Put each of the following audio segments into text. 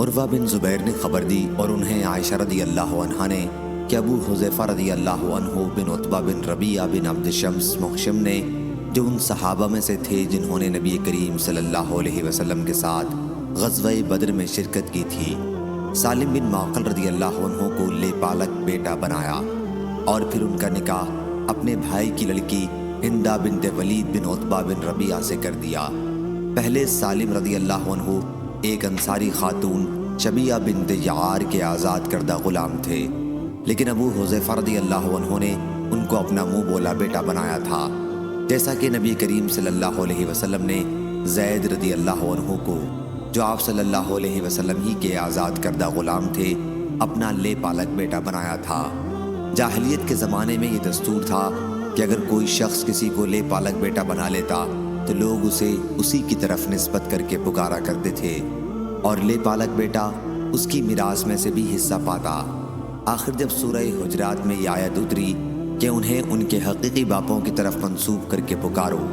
عروہ بن زبیر نے خبر دی اور انہیں عائشہ رضی اللہ عنہا نے کہ ابو حذیفہ رضی اللہ عنہ بن عتبہ بن ربیعہ بن عبد شمس محشم نے، جو ان صحابہ میں سے تھے جنہوں نے نبی کریم صلی اللہ علیہ وسلم کے ساتھ غزوہ بدر میں شرکت کی تھی، سالم بن معقل رضی اللہ عنہ کو لے پالک بیٹا بنایا اور پھر ان کا نکاح اپنے بھائی کی لڑکی ہندہ بنت ولید بن عتبہ بن ربیعہ سے کر دیا۔ پہلے سالم رضی اللہ عنہ ایک انصاری خاتون شبیہ بنت یعار کے آزاد کردہ غلام تھے، لیکن ابو حذیفہ رضی اللہ عنہ نے ان کو اپنا منہ بولا بیٹا بنایا تھا، جیسا کہ نبی کریم صلی اللہ علیہ وسلم نے زید رضی اللہ عنہ کو، جو آپ صلی اللہ علیہ وسلم ہی کے آزاد کردہ غلام تھے، اپنا لے پالک بیٹا بنایا تھا۔ جاہلیت کے زمانے میں یہ دستور تھا کہ اگر کوئی شخص کسی کو لے پالک بیٹا بنا لیتا تو لوگ اسے اسی کی طرف نسبت کر کے پکارا کرتے تھے اور لے پالک بیٹا اس کی میراث میں سے بھی حصہ پاتا۔ آخر جب سورہ حجرات میں یہ آیت اتری کہ انہیں ان کے حقیقی باپوں کی طرف منسوب کر کے پکارو،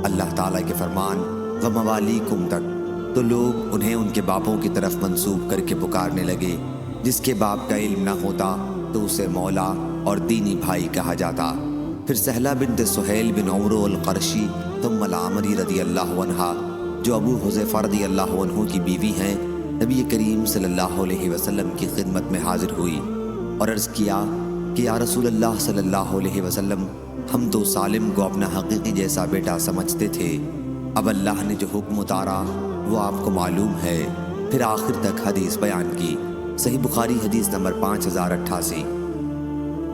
اللہ تعالیٰ کے فرمان وَمَوَالِيكُمْ تک، تو لوگ انہیں ان کے باپوں کی طرف منسوب کر کے پکارنے لگے۔ جس کے باپ کا علم نہ ہوتا تو اسے مولا اور دینی بھائی کہا جاتا۔ پھر سہلہ بنت سہیل بن عمرو القرشی ثم العامری رضی اللہ عنہا، جو ابو حذیفہ رضی اللہ عنہ کی بیوی ہیں، نبی کریم صلی اللہ علیہ وسلم کی خدمت میں حاضر ہوئی اور عرض کیا کہ یا رسول اللہ صلی اللہ علیہ وسلم، ہم تو سالم کو اپنا حقیقی جیسا بیٹا سمجھتے تھے، اب اللہ نے جو حکم اتارا وہ آپ کو معلوم ہے۔ پھر آخر تک حدیث بیان کی۔ صحیح بخاری حدیث نمبر 5088۔